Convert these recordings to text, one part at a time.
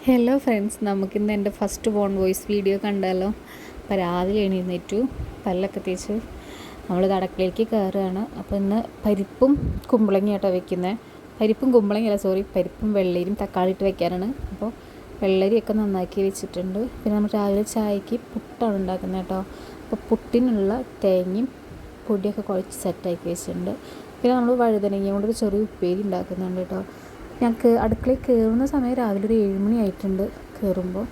Hello friends, നമുക്കിന്ന് എൻ്റെ first bone voice video കണ്ടാലോ. അപ്പോൾ രാവിലെ എണീറ്റു, പല്ലൊക്കെ തേച്ച് നമ്മൾ അടുക്കളയിലേക്ക് കയറുകയാണ്. അപ്പോൾ ഇന്ന് പരിപ്പും കുമ്പളങ്ങയായിട്ടോ വെക്കുന്നത്. പരിപ്പും കുമ്പളങ്ങയല്ല, പരിപ്പും വെള്ളരിയും തക്കാളി ഇട്ട് വെക്കാനാണ്. അപ്പോൾ വെള്ളരിയൊക്കെ നന്നാക്കി വെച്ചിട്ടുണ്ട്. പിന്നെ നമ്മൾ രാവിലെ ചായക്ക് പുട്ടാണ് ഉണ്ടാക്കുന്നത് കേട്ടോ. അപ്പോൾ പുട്ടിനുള്ള തേങ്ങയും പൊടിയൊക്കെ കുഴച്ച് സെറ്റാക്കി വെച്ചിട്ടുണ്ട്. പിന്നെ നമ്മൾ വഴുതനങ്ങ കൊണ്ടൊരു ചെറിയ ഉപ്പേരി ഉണ്ടാക്കുന്നുണ്ട് കേട്ടോ. ഞങ്ങൾക്ക് അടുക്കളയിൽ കയറുന്ന സമയം രാവിലെ ഒരു 7 മണി ആയിട്ടുണ്ട്. കയറുമ്പോൾ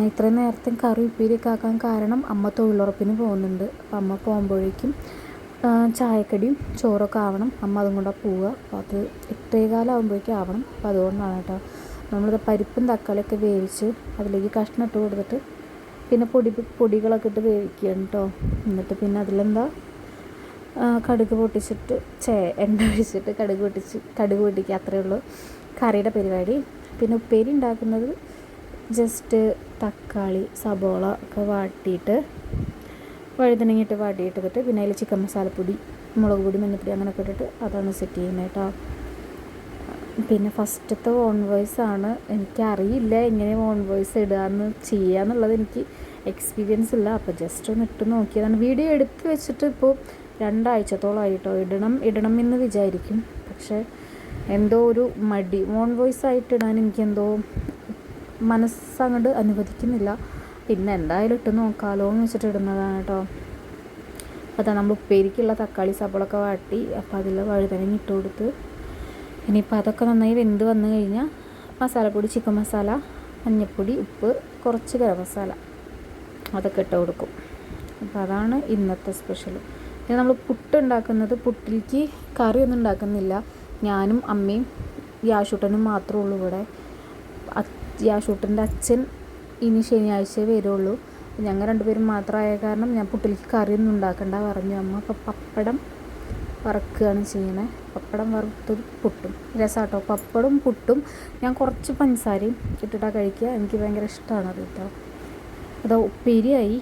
ഇത്രയും നേരത്തെ കറി ഉപ്പേരിയൊക്കെ ആക്കാൻ കാരണം അമ്മ തൊഴിലുറപ്പിന് പോകുന്നുണ്ട്. അപ്പോൾ അമ്മ പോകുമ്പോഴേക്കും ചായക്കടിയും ചോറൊക്കെ ആവണം. അമ്മ അതും കൊണ്ടാണ് പോവുക. അപ്പോൾ അത് 8:15 ആകുമ്പോഴേക്കും ആവണം. അപ്പോൾ അതുകൊണ്ടാണ് കേട്ടോ. നമ്മളിത് പരിപ്പും തക്കാളിയൊക്കെ വേവിച്ച് അതിലേക്ക് കഷ്ണം ഇട്ട് കൊടുത്തിട്ട് പിന്നെ പൊടികളൊക്കെ ഇട്ട് വേവിക്കുകയാണ് കേട്ടോ. എന്നിട്ട് പിന്നെ അതിലെന്താ കടുക് പൊട്ടിച്ചിട്ട് എണ്ണ ഒഴിച്ചിട്ട് കടുക് പൊട്ടിക്കുക, അത്രയേ ഉള്ളൂ കറിയുടെ പരിപാടി. പിന്നെ ഉപ്പേരി ഉണ്ടാക്കുന്നത് ജസ്റ്റ് തക്കാളി സബോള ഒക്കെ വാട്ടിയിട്ട് വഴുതനങ്ങിയിട്ട് വാട്ടിയിട്ടിട്ട് പിന്നെ അതിൽ ചിക്കൻ മസാലപ്പൊടി, മുളക് പൊടി, മഞ്ഞൾപ്പൊടി അങ്ങനെയൊക്കെ ഇട്ടിട്ട് അതാണ് സെറ്റ് ചെയ്യുന്നത് കേട്ടോ. പിന്നെ ഫസ്റ്റത്തെ ഓൺ വോയിസ് ആണ്. എനിക്കറിയില്ല എങ്ങനെ ഓൺ വോയിസ് ഇടുകയെന്ന് ചെയ്യാന്നുള്ളത്, എനിക്ക് എക്സ്പീരിയൻസ് ഇല്ല. അപ്പോൾ ജസ്റ്റ് ഒന്ന് ഇട്ട് നോക്കിയതാണ്. വീഡിയോ എടുത്ത് വെച്ചിട്ട് ഇപ്പോൾ 2 ആഴ്ചത്തോളമായിട്ടോ. ഇടണം എന്ന് വിചാരിക്കും, പക്ഷേ എന്തോ ഒരു മടി. ഓൺ വോയിസ് ആയിട്ട് ഇടാൻ എനിക്കെന്തോ മനസ്സങ്ങോട്ട് അനുവദിക്കുന്നില്ല. പിന്നെ എന്തായാലും ഇട്ട് നോക്കാമല്ലോ എന്ന് വെച്ചിട്ട് ഇടുന്നതാണ് കേട്ടോ. അതാ നമ്മൾ ഉപ്പേരിക്കുള്ള തക്കാളി സബോളൊക്കെ വാട്ടി, അപ്പോൾ അതിൽ വഴുതനങ്ങ ഇട്ട് കൊടുത്ത് ഇനിയിപ്പോൾ അതൊക്കെ നന്നായി വെന്ത് വന്നു കഴിഞ്ഞാൽ മസാലപ്പൊടി, ചിക്കൻ മസാല, മഞ്ഞൾപ്പൊടി, ഉപ്പ്, കുറച്ച് ഗരം മസാല അതൊക്കെ ഇട്ട് കൊടുക്കും. അപ്പോൾ അതാണ് ഇന്നത്തെ സ്പെഷ്യൽ. പിന്നെ നമ്മൾ പുട്ട് ഉണ്ടാക്കുന്നത്, പുട്ടിലേക്ക് കറിയൊന്നും ഉണ്ടാക്കുന്നില്ല. ഞാനും അമ്മയും യാഷൂട്ടനും മാത്രമേ ഉള്ളൂ ഇവിടെ. യാഷൂട്ടൻ്റെ അച്ഛൻ ഇനി ശനിയാഴ്ച വരുള്ളൂ. ഞങ്ങൾ 2 പേരും മാത്രമായ കാരണം ഞാൻ പുട്ടിലേക്ക് കറിയൊന്നും ഉണ്ടാക്കണ്ട പറഞ്ഞു അമ്മ. അപ്പോൾ പപ്പടം വറക്കുകയാണ് ചെയ്യണേ. പപ്പടം വറുത്തത് പുട്ടും രസാട്ടോ. പപ്പടും പുട്ടും ഞാൻ കുറച്ച് പഞ്ചസാരയും ഇട്ടിട്ടാണ് കഴിക്കുക. എനിക്ക് ഭയങ്കര ഇഷ്ടമാണ് അത് കേട്ടോ. അതാ ഉപ്പേരിയായി.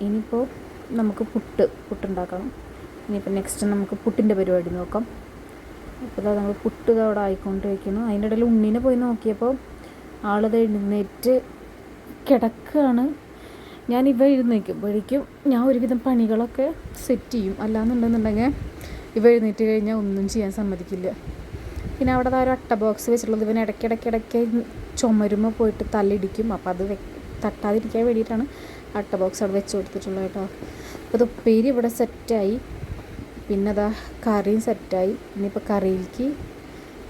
ഇനിയിപ്പോൾ നമുക്ക് പുട്ടുണ്ടാക്കണം. ഇനിയിപ്പോൾ നെക്സ്റ്റ് നമുക്ക് പുട്ടിൻ്റെ പരിപാടി നോക്കാം. അപ്പോൾ നമ്മൾ പുട്ട് അവിടെ ആയിക്കൊണ്ടിരിക്കുന്നു. അതിൻ്റെ ഇടയിൽ ഉണ്ണീനെ പോയി നോക്കിയപ്പോൾ ആളത് എഴുന്നേറ്റ് കിടക്കുകയാണ്. ഞാൻ എഴുന്നേൽക്കുമ്പോഴേക്കും ഞാൻ ഒരുവിധം പണികളൊക്കെ സെറ്റ് ചെയ്യും. അല്ലാന്നുണ്ടെന്നുണ്ടെങ്കിൽ എഴുന്നേറ്റ് കഴിഞ്ഞാൽ ഒന്നും ചെയ്യാൻ സമ്മതിക്കില്ല. പിന്നെ അവിടെ ഒരു അട്ട ബോക്സ് വെച്ചിട്ടുള്ളത്, ഇവൻ ഇടയ്ക്കിടയ്ക്ക് ചുമരുമ്പോൾ പോയിട്ട് തല്ലിടിക്കും. അപ്പോൾ അത് തട്ടാതിരിക്കാൻ വേണ്ടിയിട്ടാണ് അട്ട ബോക്സ് അവിടെ വെച്ച് കൊടുത്തിട്ടുള്ളത് കേട്ടോ. അപ്പോൾ ഇത് ഉപ്പേരി ഇവിടെ സെറ്റായി. പിന്നെ അതാ കറിയും സെറ്റായി. ഇനിയിപ്പോൾ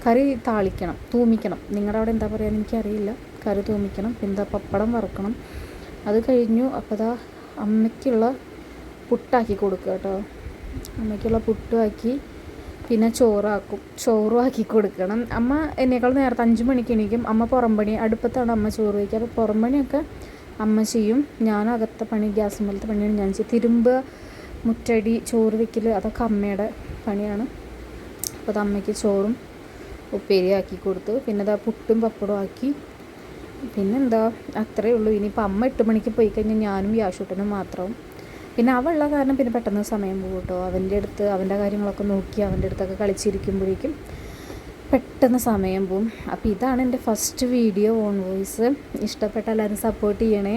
കറി താളിക്കണം, തൂമിക്കണം. നിങ്ങളുടെ അവിടെ എന്താ പറയുക എനിക്കറിയില്ല. കറി തൂമിക്കണം. പിന്നെ പപ്പടം വറുക്കണം. അത് കഴിഞ്ഞു. അപ്പോൾ അതാ അമ്മയ്ക്കുള്ള പുട്ടാക്കി കൊടുക്കുക കേട്ടോ. അമ്മയ്ക്കുള്ള പുട്ടുമാക്കി പിന്നെ ചോറും ആക്കി കൊടുക്കണം. അമ്മ എന്നേക്കാൾ നേരത്തെ 5 മണിക്ക് എണീക്കും. അമ്മ പുറംപണി അടുപ്പത്താണ് അമ്മ ചോറ് വയ്ക്കുക. അപ്പോൾ പുറംപണിയൊക്കെ അമ്മ ചെയ്യും. ഞാൻ അകത്തെ പണി, ഗ്യാസ് മേലത്തെ പണിയാണ് ഞാൻ ചെയ്യും. തിരുമ്പ്, മുറ്റടി, ചോറ് വയ്ക്കൽ അതൊക്കെ അമ്മയുടെ പണിയാണ്. അപ്പോൾ അത് അമ്മയ്ക്ക് ചോറും ഉപ്പേരി ആക്കി കൊടുത്തു. പിന്നെ അതാ പുട്ടും പപ്പടവും ആക്കി. പിന്നെന്താ, അത്രയേ ഉള്ളൂ. ഇനിയിപ്പോൾ അമ്മ 8 മണിക്ക് പോയി കഴിഞ്ഞാൽ ഞാനും യാഷൂട്ടനും മാത്രവും. പിന്നെ അവളുള്ള കാരണം പിന്നെ പെട്ടെന്ന് സമയം പോകും കേട്ടോ. അവൻ്റെ കാര്യങ്ങളൊക്കെ നോക്കി അവൻ്റെ അടുത്തൊക്കെ കളിച്ചിരിക്കുമ്പോഴേക്കും പെട്ടെന്ന് സമയം പോവും. അപ്പോൾ ഇതാണ് എൻ്റെ ഫസ്റ്റ് വീഡിയോ ഓൺ വോയിസ്. ഇഷ്ടപ്പെട്ട എല്ലാവരും സപ്പോർട്ട് ചെയ്യണേ.